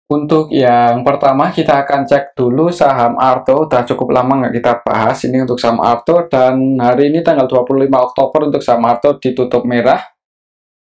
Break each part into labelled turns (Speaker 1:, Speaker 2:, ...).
Speaker 1: Untuk yang pertama kita akan cek dulu saham Arto, udah cukup lama nggak kita bahas ini untuk saham Arto, dan hari ini tanggal 25 Oktober untuk saham Arto ditutup merah,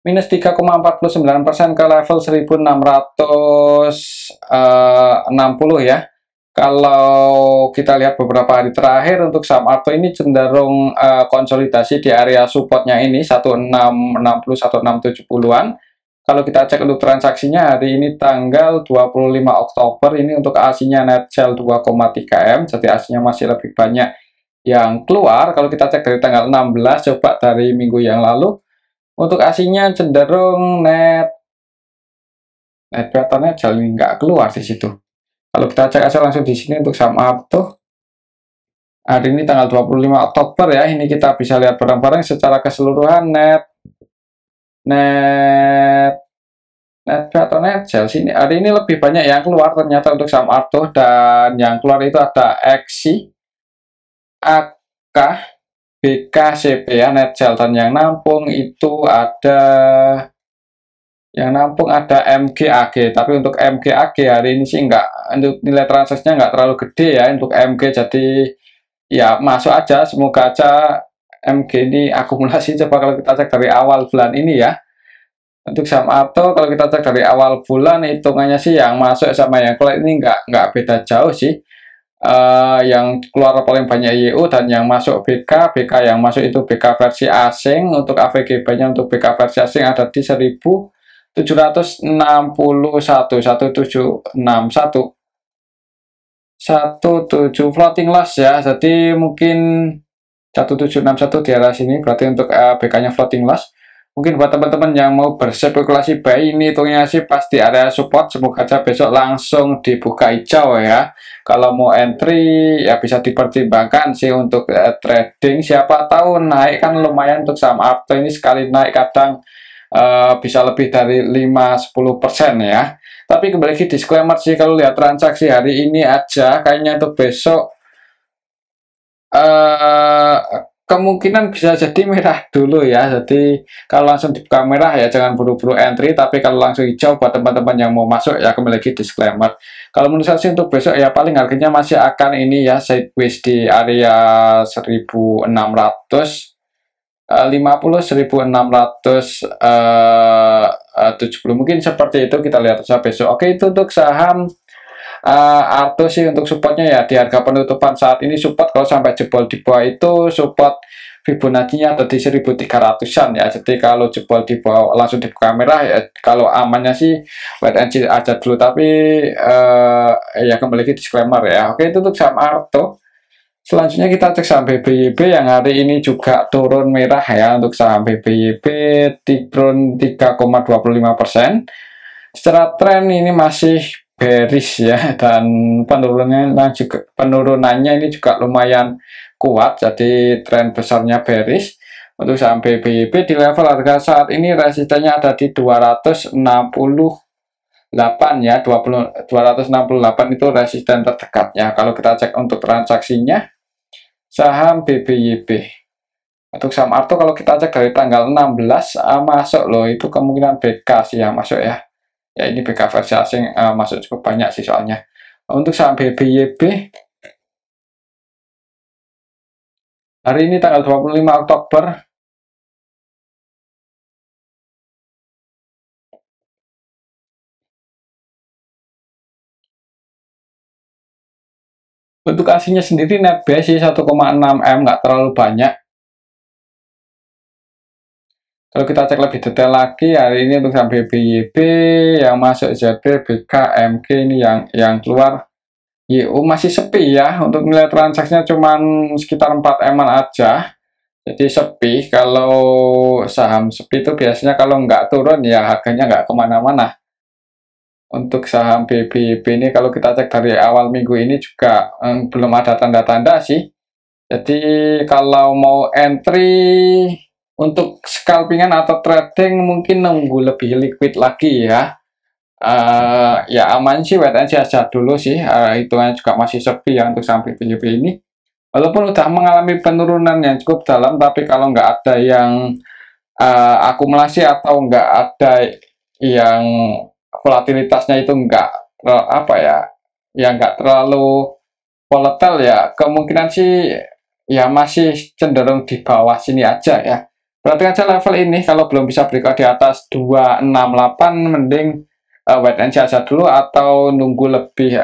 Speaker 1: minus 3,49% ke level 1660 ya. Kalau kita lihat beberapa hari terakhir untuk saham Arto ini cenderung konsolidasi di area supportnya ini 1660 1670-an. Kalau kita cek untuk transaksinya hari ini tanggal 25 Oktober ini untuk ASINnya net sell 2,3 M, jadi ASINnya masih lebih banyak yang keluar. Kalau kita cek dari tanggal 16, coba dari minggu yang lalu, untuk ASINnya cenderung net pattern-nya jadi nggak keluar di situ. Kalau kita cek aja langsung di sini untuk saham Arto, hari ini tanggal 25 Oktober ya, ini kita bisa lihat bareng-bareng secara keseluruhan net atau net sell sini hari ini lebih banyak yang keluar ternyata untuk saham Arto, dan yang keluar itu ada XI, AK, BK, CP ya net sell, dan yang nampung itu ada MGAG. Tapi untuk MGAG hari ini sih untuk nilai transaksinya nggak terlalu gede ya untuk MG, jadi ya masuk aja, semoga aja MG ini akumulasi. Coba kalau kita cek dari awal bulan ini ya, untuk saham Arto kalau kita cek dari awal bulan hitungannya sih yang masuk sama yang keluar ini nggak beda jauh sih. Yang keluar paling banyak YU, dan yang masuk BK yang masuk itu BK versi asing. Untuk AVGB-nya untuk BK versi asing ada di 1760 floating loss ya, jadi mungkin 1761 di arah sini, berarti untuk BK-nya floating loss. Mungkin buat teman-teman yang mau berspekulasi buy ini hitungnya sih pas di area support, semoga aja besok langsung dibuka hijau ya. Kalau mau entry ya bisa dipertimbangkan sih untuk trading, siapa tahu naik kan lumayan. Untuk saham Arto ini sekali naik kadang bisa lebih dari 5-10% ya. Tapi kembali lagi disclaimer sih, kalau lihat transaksi hari ini aja kayaknya untuk besok kemungkinan bisa jadi merah dulu ya. Jadi kalau langsung dibuka merah ya jangan buru-buru entry, tapi kalau langsung hijau buat teman-teman yang mau masuk ya, kembali lagi disclaimer. Kalau menurut saya sih untuk besok ya paling harganya masih akan ini ya, sideways di area 1670 mungkin seperti itu, kita lihat saja besok. Oke, itu untuk saham Arto sih. Untuk supportnya ya di harga penutupan saat ini, support kalau sampai jebol di bawah itu support Fibonacci-nya ada di 1300-an ya. Jadi kalau jebol di bawah langsung dibuka merah ya, kalau amannya sih wait and see aja dulu. Tapi ya kembali lagi disclaimer ya. Oke, itu untuk saham Arto. Selanjutnya kita cek saham BBYB yang hari ini juga turun merah ya. Untuk saham BBYB turun 3,25%. Secara tren ini masih bearish ya, dan penurunannya ini juga lumayan kuat, jadi tren besarnya bearish. Untuk saham BBYB di level harga saat ini resistennya ada di 268 ya, 268 itu resisten terdekatnya. Kalau kita cek untuk transaksinya saham BBYB. Untuk saham Arto kalau kita cek dari tanggal 16 masuk loh, itu kemungkinan BK sih yang masuk ya. Ya ini BK versi asing masuk cukup banyak sih soalnya. Untuk saham BBYB hari ini tanggal 25 Oktober untuk aslinya sendiri net buy sih 1,6 M, nggak terlalu banyak. Kalau kita cek lebih detail lagi hari ini untuk saham BBYB yang masuk ZB, BK, MG ini yang keluar YU masih sepi ya. Untuk nilai transaksinya cuma sekitar 4 M aja, jadi sepi. Kalau saham sepi itu biasanya kalau nggak turun ya harganya nggak kemana-mana. Untuk saham BBYB ini kalau kita cek dari awal minggu ini juga belum ada tanda-tanda sih. Jadi kalau mau entry untuk scalpingan atau trading mungkin nunggu lebih liquid lagi ya. Ya aman sih, wait and see aja dulu sih. Hitungannya juga masih sepi ya untuk saham BBYB ini. Walaupun udah mengalami penurunan yang cukup dalam, tapi kalau nggak ada yang akumulasi atau nggak ada yang volatilitasnya itu nggak apa ya, yang nggak terlalu volatile ya, kemungkinan sih ya masih cenderung di bawah sini aja ya. Berarti aja level ini kalau belum bisa breakout di atas 268, mending wait and see aja dulu atau nunggu lebih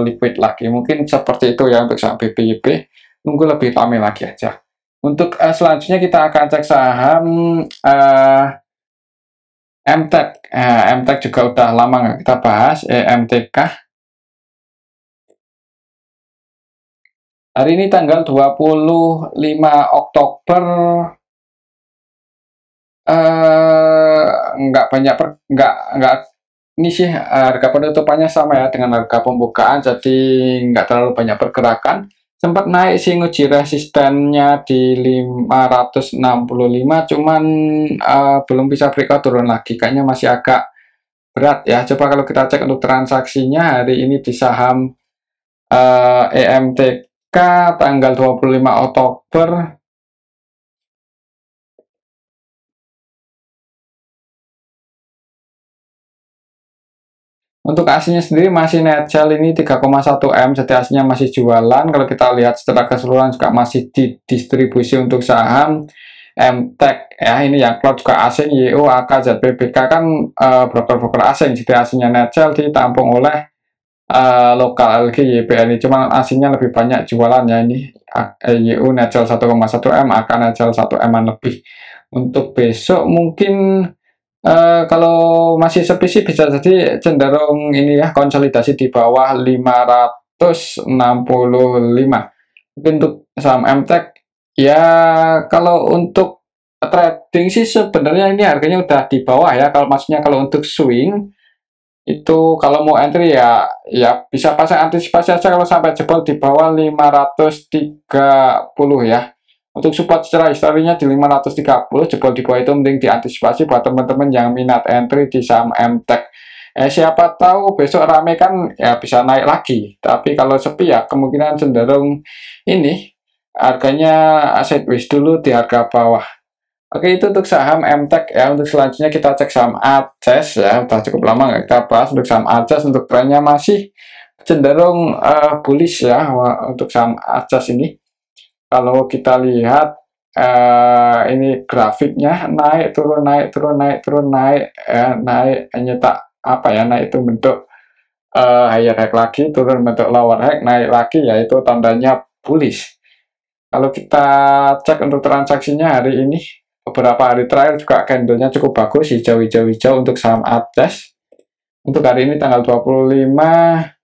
Speaker 1: liquid lagi. Mungkin seperti itu ya untuk saham BPYP, nunggu lebih rame lagi aja. Untuk selanjutnya kita akan cek saham MTEK. MTEK juga udah lama nggak kita bahas, MTK. Hari ini tanggal 25 Oktober, nggak banyak nggak ini sih harga penutupannya sama ya dengan harga pembukaan, jadi nggak terlalu banyak pergerakan. Sempat naik sih nguji resistennya di 565, cuman belum bisa breakout turun lagi, kayaknya masih agak berat ya. Coba kalau kita cek untuk transaksinya hari ini di saham EMTK tanggal 25 Oktober. Untuk aslinya sendiri masih net sell ini 3,1 M, jadi aslinya masih jualan. Kalau kita lihat secara keseluruhan juga masih didistribusi untuk saham MTEK ya, ini yang cloud juga asing, YO, AK, ZBBK kan broker-broker asing, jadi aslinya net sell ditampung oleh lokal LG, YPN, cuma aslinya lebih banyak jualan ya ini. YO net sell 1,1 M, AK net sell 1 M lebih. Untuk besok mungkin kalau masih sepi sih bisa jadi cenderung ini ya, konsolidasi di bawah 565. Mungkin untuk saham MTEK ya, kalau untuk trading sih sebenarnya ini harganya udah di bawah ya. Kalau maksudnya kalau untuk swing itu kalau mau entry ya bisa pasang antisipasi aja kalau sampai jebol di bawah 530 ya. Untuk support secara historinya di 530, jebol di bawah itu mending diantisipasi buat teman-teman yang minat entry di saham MTEK. Siapa tahu besok rame kan ya bisa naik lagi. Tapi kalau sepi ya kemungkinan cenderung ini harganya sideways dulu di harga bawah. Oke, itu untuk saham MTEK ya. Untuk selanjutnya kita cek saham ACES ya. Udah cukup lama nggak kita bahas untuk saham ACES. Untuk trennya masih cenderung bullish ya untuk saham ACES ini. Kalau kita lihat ini grafiknya naik turun naik turun naik turun naik ya, naik nyetak apa ya, naik itu bentuk higher high lagi, turun bentuk lower high, naik lagi, yaitu tandanya bullish. Kalau kita cek untuk transaksinya hari ini, beberapa hari terakhir juga candlenya cukup bagus, hijau-hijau-hijau untuk saham ACES. Untuk hari ini tanggal 25,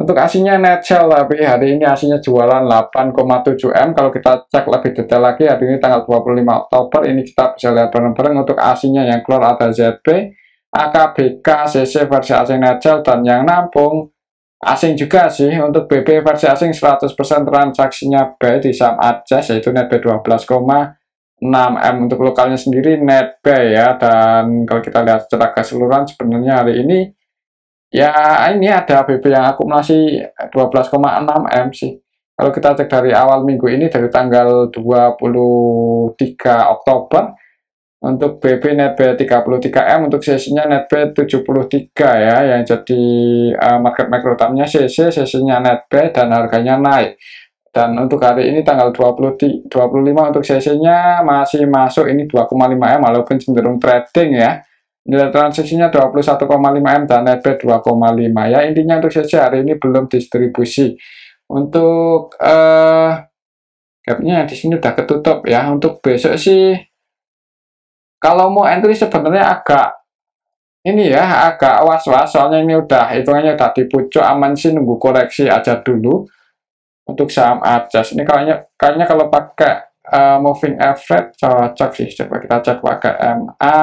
Speaker 1: untuk aslinya net sell, tapi hari ini aslinya jualan 8,7 M. Kalau kita cek lebih detail lagi, hari ini tanggal 25 Oktober, ini kita bisa lihat bareng-bareng. Untuk aslinya yang keluar ada ZB, AKBK, CC versi asing net sell, dan yang nampung asing juga sih. Untuk BB versi asing 100% transaksinya buy di saham ACES, yaitu net buy 12,6 M. Untuk lokalnya sendiri net buy ya, dan kalau kita lihat secara keseluruhan sebenarnya hari ini ya ini ada BB yang akumulasi 12,6 M sih. Kalau kita cek dari awal minggu ini, dari tanggal 23 Oktober, untuk BB net buy 33 M, untuk sesinya net buy 73 ya, yang jadi market maker utamanya CC, sesinya net buy dan harganya naik. Dan untuk hari ini tanggal 25 untuk sesinya masih masuk ini 2,5 M, walaupun cenderung trading ya. Nilai transaksinya 21,5 M dan net buy 2,5 ya. Intinya untuk sesi hari ini belum distribusi. Untuk gapnya di sini udah ketutup ya. Untuk besok sih kalau mau entry sebenarnya agak ini ya, agak was-was, soalnya ini udah hitungannya udah di pucuk, aman sih nunggu koreksi aja dulu. Untuk saham ACES ini kayaknya kalau pakai moving average cocok sih. Coba kita cek pakai MA.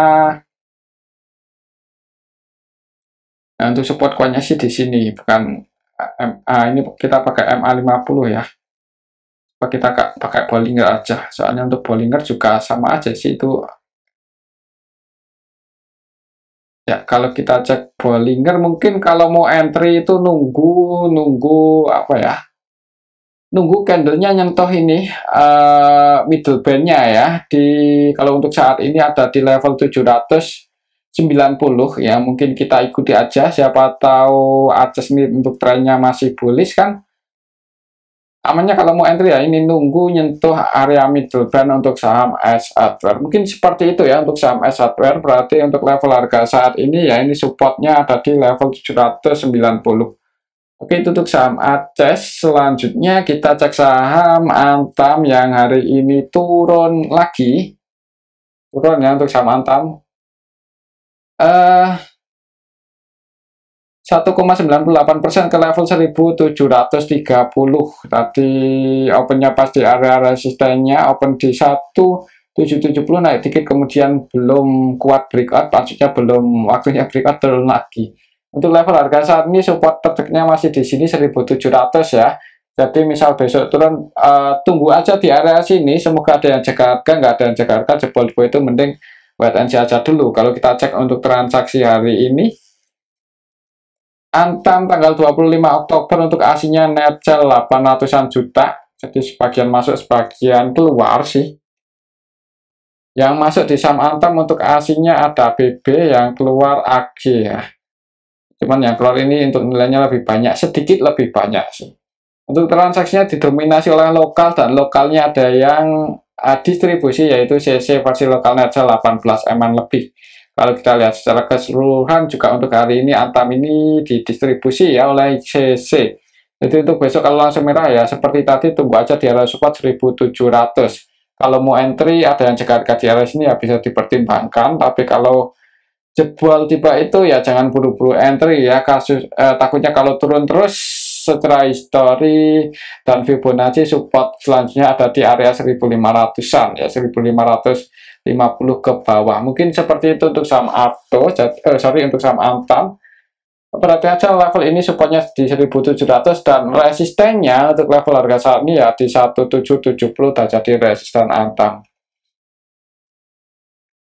Speaker 1: Nah, untuk support kuatnya sih di sini, bukan MA, ini kita pakai MA50 ya. Coba kita pakai Bollinger aja, soalnya untuk Bollinger juga sama aja sih itu. Ya, kalau kita cek Bollinger mungkin kalau mau entry itu nunggu apa ya? Nunggu candlenya nyentuh ini middle bandnya ya. Kalau untuk saat ini ada di level 719 90 ya, mungkin kita ikuti aja, siapa tahu adjust ini untuk trennya masih bullish kan. Amannya kalau mau entry ya ini nunggu nyentuh area middle band untuk saham S Hardware. Mungkin seperti itu ya untuk saham S Hardware. Berarti untuk level harga saat ini ya ini supportnya ada di level 790. Oke, itu untuk saham ACES. Selanjutnya kita cek saham Antam yang hari ini turun lagi. Turun ya untuk saham Antam. 1,98% ke level 1730. Tadi opennya pas di area resistennya, open di 1770 naik dikit, kemudian belum kuat breakout, maksudnya belum waktunya breakout, turun lagi. Untuk level harga saat ini support terdecknya masih di sini 1700 ya. Jadi misal besok turun, tunggu aja di area sini, semoga ada yang jaga harga, nggak ada yang jaga harga, jebol itu mending wait and see aja dulu. Kalau kita cek untuk transaksi hari ini, Antam tanggal 25 Oktober untuk asinya net sell 800-an juta. Jadi sebagian masuk, sebagian keluar sih. Yang masuk di saham Antam untuk asinya ada BB, yang keluar AG ya. Cuman yang keluar ini untuk nilainya lebih banyak, sedikit lebih banyak sih. Untuk transaksinya didominasi oleh lokal, dan lokalnya ada yang distribusi yaitu CC versi lokal net sell 18 MN lebih. Kalau kita lihat secara keseluruhan juga untuk hari ini Antam ini didistribusi ya oleh CC. Jadi untuk besok kalau langsung merah ya seperti tadi, tunggu aja di area support 1700. Kalau mau entry ada yang jaga harga di area sini ya bisa dipertimbangkan, tapi kalau jebol tiba itu ya jangan buru-buru entry ya, takutnya kalau turun terus. Secara histori dan Fibonacci support selanjutnya ada di area 1500-an ya, 1550 ke bawah. Mungkin seperti itu untuk saham Arto, untuk saham Antam. Berarti aja level ini supportnya di 1700 dan resistennya untuk level harga saat ini ya di 1770 dan jadi resisten Antam.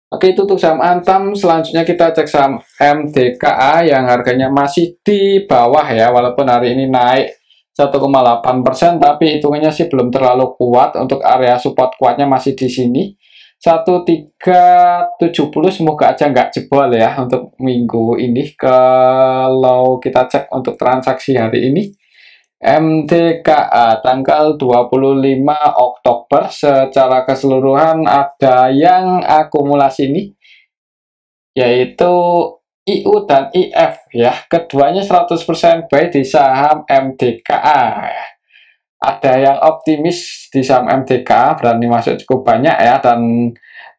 Speaker 1: Oke, itu untuk saham Antam. Selanjutnya kita cek saham MDKA yang harganya masih di bawah ya, walaupun hari ini naik 1,8%, tapi hitungannya sih belum terlalu kuat. Untuk area support kuatnya masih di sini 1370, semoga aja nggak jebol ya untuk minggu ini. Kalau kita cek untuk transaksi hari ini, MDKA tanggal 25 Oktober secara keseluruhan ada yang akumulasi ini yaitu IU dan IF ya, keduanya 100% buy di saham MDKA. Ada yang optimis di saham MDKA, berani masuk cukup banyak ya,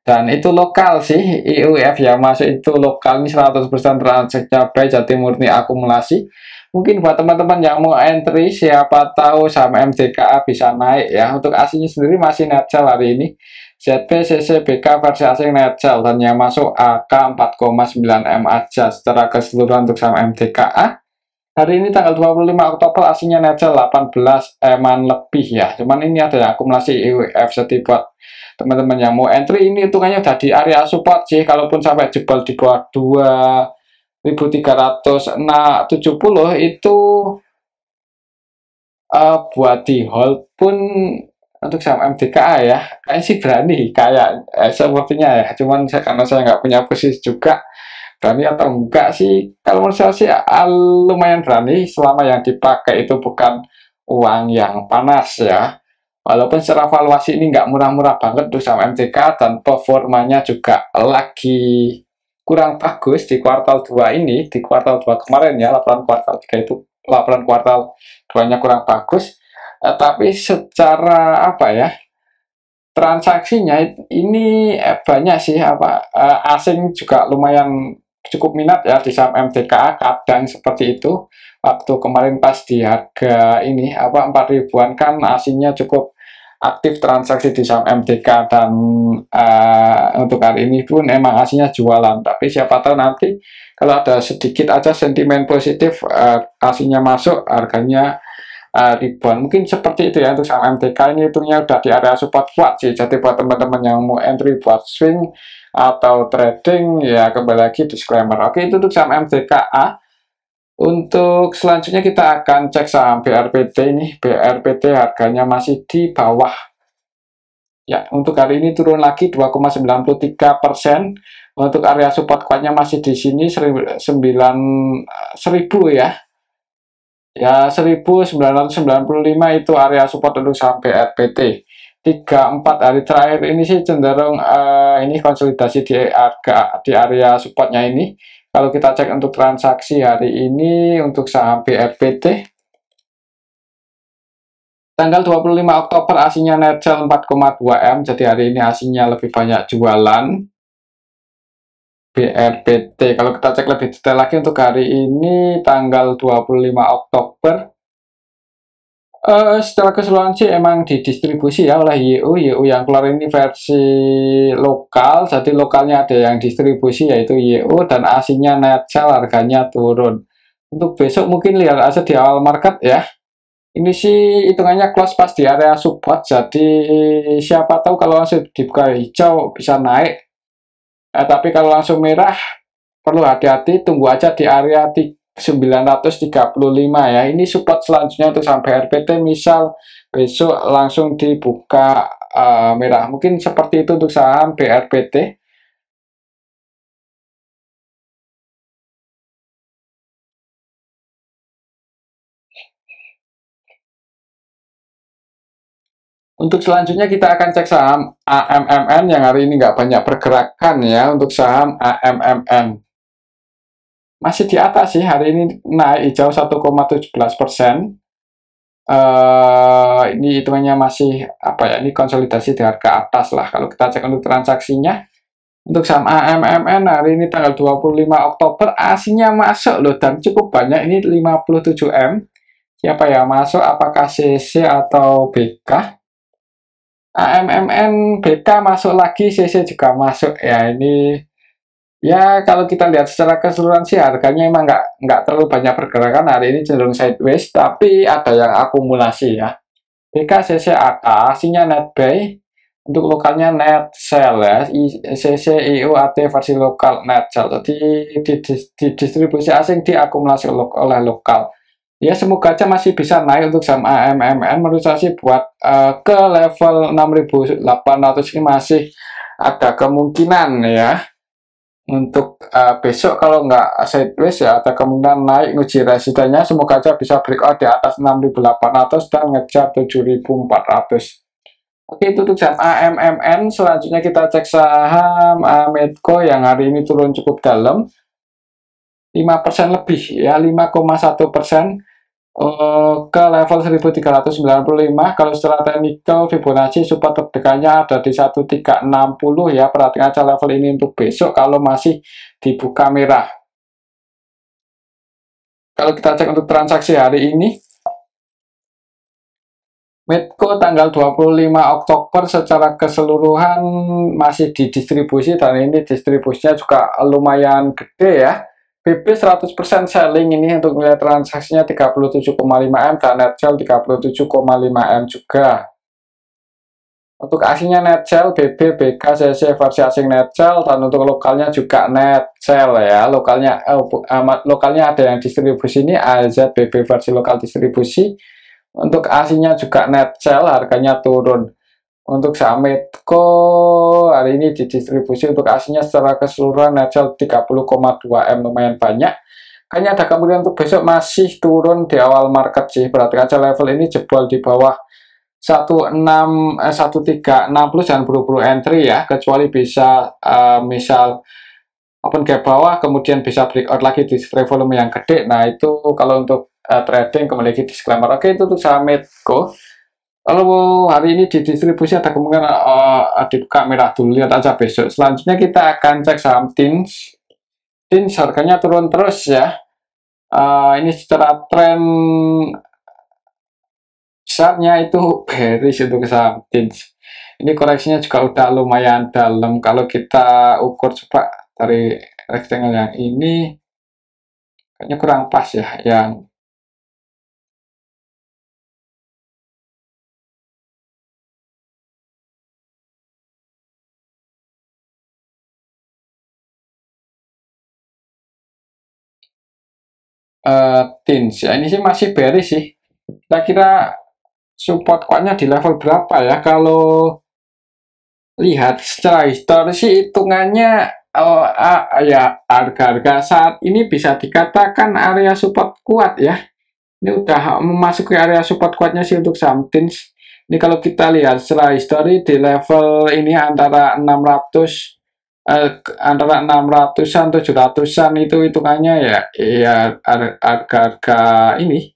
Speaker 1: dan itu lokal sih. IUF yang masuk itu lokal, ini 100% transaksinya buy, jadi murni akumulasi. Mungkin buat teman-teman yang mau entry, siapa tahu saham MDKA bisa naik ya. Untuk aslinya sendiri masih net sell hari ini. ZB, CC, BK versi asing net sell, dan yang masuk AK 4,9 M aja secara keseluruhan untuk saham MDKA. Hari ini tanggal 25 Oktober aslinya net sell 18 M lebih ya. Cuman ini ada yang akumulasi IUF, jadi buat teman-teman yang mau entry ini hitungannya udah di area support sih. Kalaupun sampai jebol di bawah 2370 itu buat di hold pun untuk saham MDKA ya kayaknya sih berani, kayak sepertinya ya. Cuman karena saya nggak punya posisi juga, berani atau enggak sih, kalau menurut saya sih lumayan berani selama yang dipakai itu bukan uang yang panas ya. Walaupun secara valuasi ini nggak murah-murah banget untuk saham MDKA, dan performanya juga lagi kurang bagus di kuartal 2 ini. Di kuartal 2 kemarin ya, laporan kuartal 3 itu, laporan kuartal 2-nya kurang bagus. Tapi secara apa ya, transaksinya ini banyak sih, asing juga lumayan cukup minat ya di saham MDKA, kadang seperti itu. Waktu kemarin pas di harga ini 4 ribuan kan asingnya cukup aktif transaksi di saham MDK, dan untuk hari ini pun emang aslinya jualan. Tapi siapa tahu nanti kalau ada sedikit aja sentimen positif, aslinya masuk, harganya ribuan. Mungkin seperti itu ya untuk saham MDK. Ini hitungnya udah di area support kuat sih. Jadi buat teman-teman yang mau entry buat swing atau trading ya, kembali lagi disclaimer. Oke, itu untuk saham MDKA. Untuk selanjutnya kita akan cek saham BRPT ini. BRPT harganya masih di bawah Ya, untuk hari ini turun lagi 2,93%. Untuk area support kuatnya masih di sini 1000 ya. Ya, 1995 itu area support untuk saham BRPT. 3-4 hari terakhir ini sih cenderung ini konsolidasi di harga di area supportnya ini. Kalau kita cek untuk transaksi hari ini untuk saham BRPT tanggal 25 Oktober aslinya net sell 4,2 M, jadi hari ini aslinya lebih banyak jualan BRPT. Kalau kita cek lebih detail lagi untuk hari ini tanggal 25 Oktober secara keseluruhan sih emang didistribusi ya oleh YU yang keluar ini versi lokal, jadi lokalnya ada yang distribusi yaitu YU dan aslinya net sell harganya turun. Untuk besok mungkin lihat aja di awal market ya. Ini sih hitungannya close pas di area support, jadi siapa tahu kalau langsung dibuka hijau bisa naik. Tapi kalau langsung merah perlu hati-hati, tunggu aja di area 935 ya. Ini support selanjutnya untuk sampai RPT, misal besok langsung dibuka merah. Mungkin seperti itu untuk saham BRPT. Untuk selanjutnya kita akan cek saham AMMN yang hari ini nggak banyak pergerakan ya. Untuk saham AMMN masih di atas sih, hari ini naik hijau 1,17%. Ini hitungannya masih apa ya, ini konsolidasi di harga atas lah. Kalau kita cek untuk transaksinya untuk saham AMMN hari ini tanggal 25 Oktober aslinya masuk loh dan cukup banyak, ini 57 M. Siapa yang masuk, apakah CC atau BK? AMMN BK masuk lagi, CC juga masuk ya. Ini ya kalau kita lihat secara keseluruhan sih harganya emang nggak terlalu banyak pergerakan, hari ini cenderung sideways, tapi ada yang akumulasi ya. BKCCAK aslinya net buy, untuk lokalnya net sell ya. CCIUAT versi lokal net sell, jadi di distribusi asing diakumulasi oleh lokal. Ya semoga aja masih bisa naik untuk saham AMMN. Menurut saya sih buat ke level 6.800 ini masih ada kemungkinan ya. Untuk besok kalau nggak sideways ya ada kemungkinan naik nguji resistennya, semoga aja bisa breakout di atas 6.800 dan ngejar 7.400. Oke, itu untuk saham AMMN. Selanjutnya kita cek saham Medco yang hari ini turun cukup dalam 5% lebih ya, 5,1% ke level 1395. Kalau secara teknikal Fibonacci support terdekatnya ada di 1360 ya. Perhatikan aja level ini untuk besok kalau masih dibuka merah. Kalau kita cek untuk transaksi hari ini, Medco tanggal 25 Oktober secara keseluruhan masih didistribusi dan ini distribusinya juga lumayan gede ya. BP 100% selling ini untuk nilai transaksinya 37,5 M dan net sell 37,5 M juga. Untuk aslinya net sell BB, BK, CC versi asing net sell, dan untuk lokalnya juga net sell ya. Lokalnya ada yang distribusi ini AZ BB versi lokal distribusi. Untuk aslinya juga net sell, harganya turun. Untuk saham Medco hari ini didistribusi untuk aslinya secara keseluruhan net sell 30,2 M, lumayan banyak. Kayaknya ada kemungkinan untuk besok masih turun di awal market sih. Perhatikan aja level ini jebol di bawah 1360, jangan buru-buru entry ya, kecuali bisa misal open gap bawah kemudian bisa breakout lagi di trade volume yang gede. Nah itu kalau untuk trading kembali lagi disclaimer. Oke, itu untuk saham Medco. Kalau hari ini di distribusi ada kemungkinan dibuka merah dulu, lihat aja besok. Selanjutnya kita akan cek saham TINS. TINS harganya turun terus ya. Ini secara tren besarnya itu bearish untuk saham TINS. Ini koreksinya juga udah lumayan dalam. Kalau kita ukur coba dari rectangle yang ini, kayaknya kurang pas ya. Yang TINS ya, ini sih masih bearish sih. Kira-kira support kuatnya di level berapa ya? Kalau lihat secara historis sih hitungannya ya harga-harga saat ini bisa dikatakan area support kuat ya. Ini udah memasuki area support kuatnya sih untuk saham TINS. Ini kalau kita lihat secara histori di level ini antara 600 antara 600-an 700-an itu hitungannya ya harga-harga ini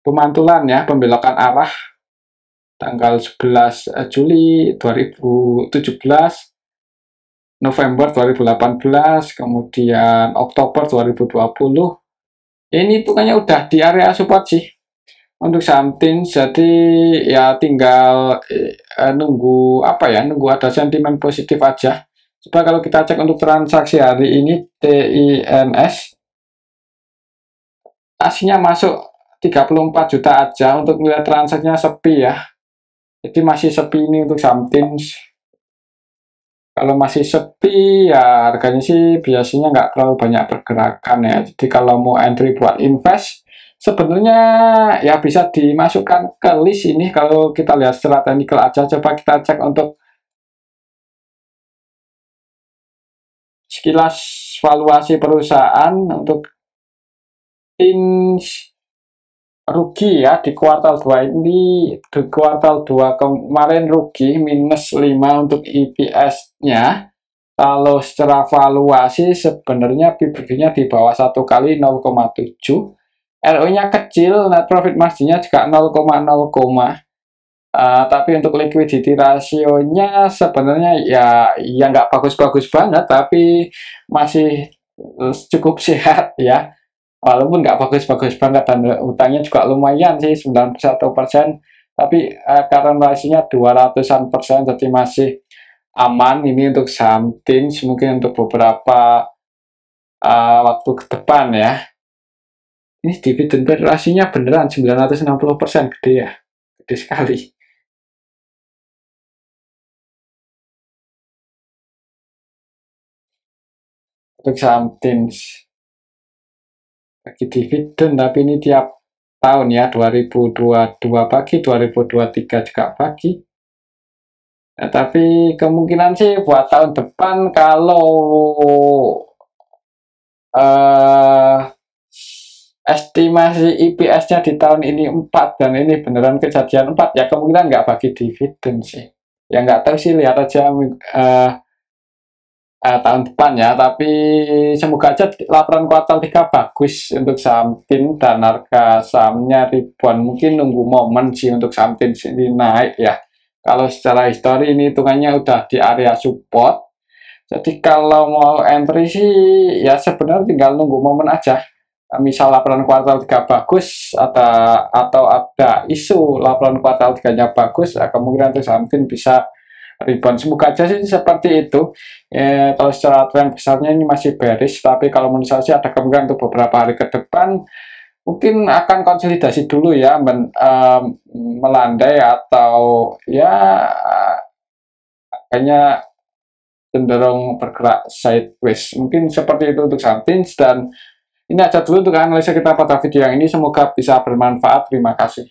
Speaker 1: pemantulan ya, pembelokan arah tanggal 11 Juli 2017, November 2018, kemudian Oktober 2020. Ini hitungannya udah di area support sih untuk saham TINS, jadi ya tinggal nunggu apa ya, nunggu ada sentimen positif aja. Coba kalau kita cek untuk transaksi hari ini TINS, aslinya masuk 34 juta aja untuk nilai transaksinya sepi ya. Jadi masih sepi ini untuk saham TINS. Kalau masih sepi ya harganya sih biasanya nggak terlalu banyak pergerakan ya. Jadi kalau mau entry buat invest sebenarnya ya bisa dimasukkan ke list ini. Kalau kita lihat secara teknikal aja, coba kita cek untuk sekilas valuasi perusahaan untuk TINS rugi ya di kuartal 2 ini. Di kuartal 2 kemarin rugi minus 5 untuk EPS-nya. Kalau secara valuasi sebenarnya PBV-nya di bawah 1 kali 0,7. RO-nya kecil, net profit margin-nya juga 0,0, tapi untuk liquidity rasionya sebenarnya ya nggak bagus-bagus banget, tapi masih cukup sehat ya. Walaupun nggak bagus-bagus banget dan utangnya juga lumayan sih 91%, tapi current ratio-nya 200-an%, jadi masih aman ini untuk saham TINS mungkin untuk beberapa waktu ke depan ya. Ini dividen ratio-nya beneran 960%, gede ya, gede sekali. Untuk saham TINS bagi dividen, tapi ini tiap tahun ya, 2022 bagi, 2023 juga bagi. Nah, tapi kemungkinan sih buat tahun depan kalau estimasi EPS-nya di tahun ini 4 dan ini beneran kejadian 4 ya, kemungkinan nggak bagi dividen sih. Ya nggak tahu sih, lihat aja tahun depan ya, tapi semoga aja laporan kuartal 3 bagus untuk saham TINS dan harga sahamnya ribuan. Mungkin nunggu momen sih untuk saham TINS ini naik ya. Kalau secara histori ini hitungannya udah di area support, jadi kalau mau entry sih ya sebenarnya tinggal nunggu momen aja. Misal laporan kuartal 3 bagus atau ada isu laporan kuartal 3-nya bagus, kemungkinan untuk saham TINS bisa rebound. Semoga aja sih seperti itu. Kalau secara tren besarnya ini masih bearish, tapi kalau menurut saya sih ada kemungkinan untuk beberapa hari ke depan mungkin akan konsolidasi dulu ya, melandai atau ya kayaknya cenderung bergerak sideways. Mungkin seperti itu untuk saham TINS, dan ini aja dulu untuk analisa kita pada video yang ini. Semoga bisa bermanfaat. Terima kasih.